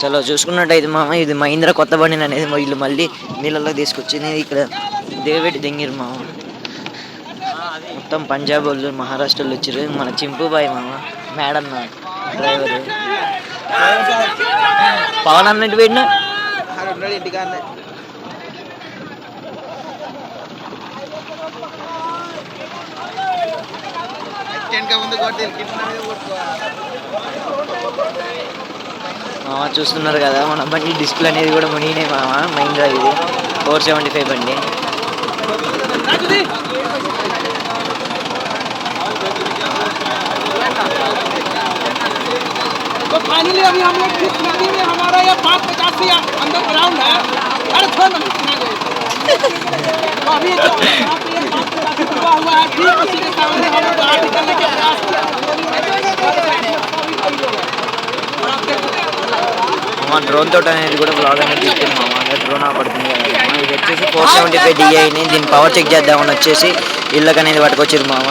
చలో చూసుకున్నట్టయితే మామ ఇది మహీంద్రా కొత్త బండి అనేది వీళ్ళు మళ్ళీ నీళ్ళలో తీసుకొచ్చింది. ఇక్కడ దేవేటి దింగిరు మామ. మొత్తం పంజాబ్ వాళ్ళు మహారాష్ట్రలో వచ్చారు. మన చింపుబాయ్ మామ మేడన్న డ్రైవర్. పవన్ అన్నట్టు పెట్టిన ఇంటికాన్నే. చూస్తున్నారు కదా మన బండి డిస్ప్లే అనేది కూడా మునిగినాయి మామ. మహీంద్రా ఇది 475 బండి. तो फाइनली अभी हम लोग जिस नदी में हमारा ये 585 अंदर ग्राउंड है, अरे थोड़ा ना तो अभी जो हुआ है ठीक उसी के सामने हम लोग बाहर निकलने के प्रयास किया. డ్రోన్ తోట అనేది కూడా బ్లాగ్ అనేది తీసుకున్నాం. డ్రోన్ పడుతుంది కదా. ఇది వచ్చేసి 475 DIని దీని పవర్ చెక్ చేద్దామని వచ్చేసి ఇళ్ళకి అనేది పట్టుకొచ్చారు మామ.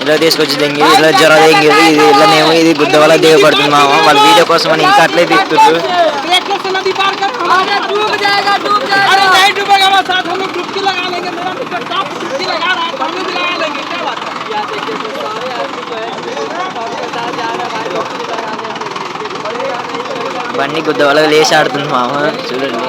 ఇలా తీసుకొచ్చి దింగి ఇలా జ్వర దింగిరు. ఇది ఇళ్ళనేమో ఇది గుద్ద వల్ల దిగబడుతుంది మామ. వాళ్ళ వీడియో కోసం అని ఇంకా అట్లే తీస్తున్నారు. బండి గుద్ద వల్ల లేచి ఆడుతుంది మామ. చూడండి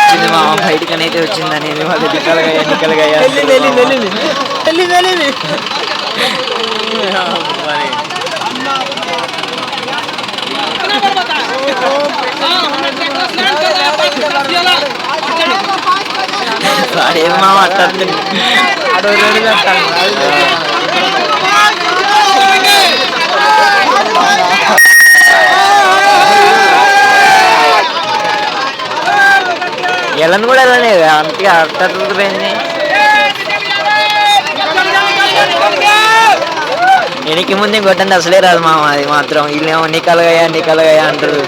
వచ్చింది మామ. బయటకు అనేది వచ్చింది అనేది వాళ్ళు నిక్కలుగా వాడేం మామ అట్లా ఎలను కూడా వెళ్ళనే అంతగా అర్థపోయింది. వెనక్కి ముందు కొట్టండి అసలే రాదు మామ. అది మాత్రం వీళ్ళేమో నికలగయ్యా అంటారు.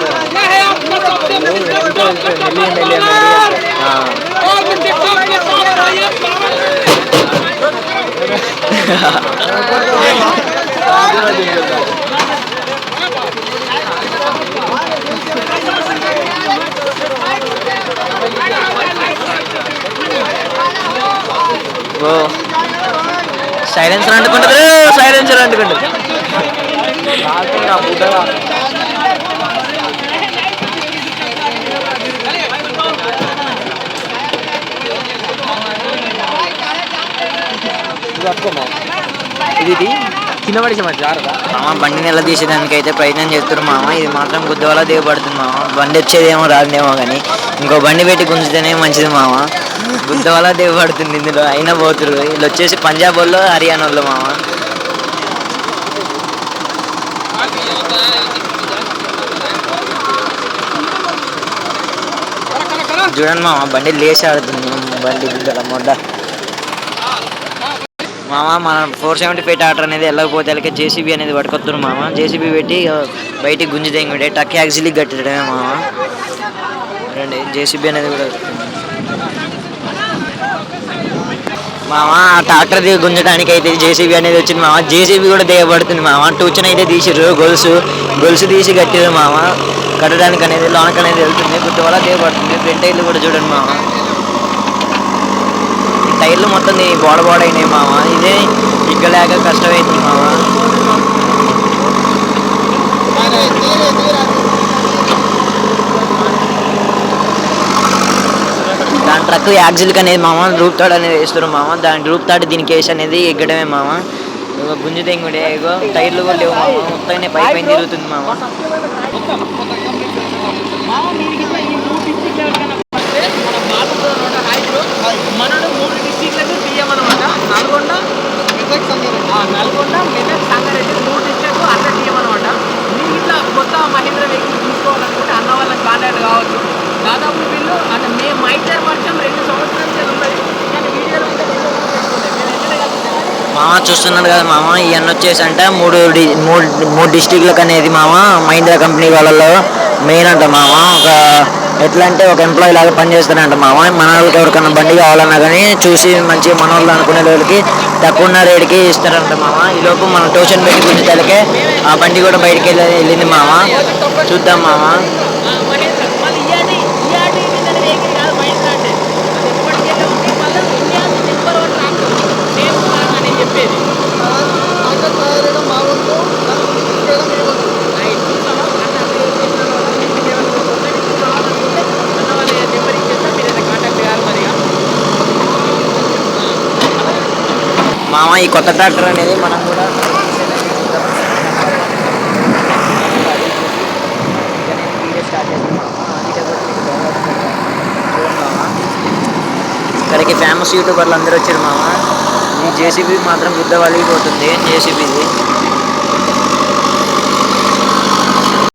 సైలెన్సర్ అంటుకుంటారు. ఇది చిన్నవాడి మామ బండిని ఎలా తీసేదానికి అయితే ప్రయత్నం చేస్తారు మామ. ఇది మాత్రం గుద్ద వల్ల దిగబడుతుంది మామ. బండి వచ్చేదేమో రాదేమో కానీ ఇంకో బండి పెట్టి గుంజితేనే మంచిది మామ. గుద్ద వల్ల దిగబడుతుంది ఇందులో అయినా పోతురు. వీళ్ళు వచ్చేసి పంజాబ్ వాళ్ళు హర్యానా వాళ్ళు మామ. చూడండి మామ బండి లేచి ఆడుతుంది. బండి గుద్దల మొడ్డ మామ. మన 475 ట్రాక్టర్ అనేది వెళ్ళకపోతే వెళ్ళకే జేసీబీ అనేది పట్టుకొస్తున్నారు మామ. జేసీబీ పెట్టి బయటికి గుంజి తెంగి టక్ యాక్సిలీ కట్టడమే మామ. రండి జేసీబీ అనేది కూడా మామ. ట్రాక్టర్ దిగి గుంజడానికి అయితే జేసీబీ అనేది వచ్చింది మామ. జేసీబీ కూడా దిగబడుతుంది మామ. టూచన్ అయితే తీసిర్రు. గొలుసు తీసి కట్టిరు మామ. కట్టడానికి అనేది లోనక్ అనేది వెళ్తుంది. గుర్తు వల్ల దిగబడుతుంది. ఫ్రంట్ టైర్లు కూడా చూడండి మామ. టైర్లు మొత్తం బోడ అయినాయి మామ. ఇదే ఇగ్గలేక కష్టమైంది మామ. దాని ట్రక్ యాక్సిల్కి అనేది మామ రూప్ తాడు అనేది వేస్తారు మామ. దాని రూప్ తాడు దీనికి వేసి అనేది ఎగ్గడమే మామ. గుంజు తెంగుడే టైర్లు కూడా లేవు మామ. మొత్తం పైపైన తిరుగుతుంది మామ. మనను 3 డిస్ట్రిక్ట్లకు తీయమన్నమాట. నల్గొండ, మెదక్, సంగారెడ్డి 3 డిస్ట్రిక్ట్లకు అట్లా తీయమన్నమాట. మీరు ఇట్లా కొత్త మహీంద్రా వెహికల్ తీసుకోవాలనుకుంటే అన్న వాళ్ళకి కాంటాక్ట్ కావచ్చు. దాదాపు వీళ్ళు అంటే మేము మైటర్ వర్షం 2 సంవత్సరాల నుంచి ఉన్నది. కానీ వీడియోలో మామ చూస్తున్నారు కదా మామ. ఇవన్నీ వచ్చేసి అంటే 3 డిస్ట్రిక్ట్లకు అనేది మామ మహీంద్రా కంపెనీ వాళ్ళలో మెయిన్ అంట మామ. ఒక ఎట్లా అంటే ఒక ఎంప్లాయీ లాగా పనిచేస్తారంట మామ. మన వాళ్ళకి ఎవరికైనా బండి కావాలన్నా కానీ చూసి మంచిగా మన వాళ్ళు అనుకునే వాళ్ళకి తక్కువ ఉన్న రేటుకి ఇస్తారంట మామ. ఈ లోపు మనం ట్యూషన్ పెట్టి గుంజేతలకే ఆ బండి కూడా బయటికి వెళ్ళింది మామ. చూద్దాం మామ. మామ ఈ కొత్త ట్రాక్టర్ అనేది మనం కూడా ఇక్కడికి ఫేమస్ యూట్యూబర్లు అందరూ వచ్చారు మామ. ఈ జేసీబీ మాత్రం గుద్ద వలిగిపోతుంది జేసీబీది.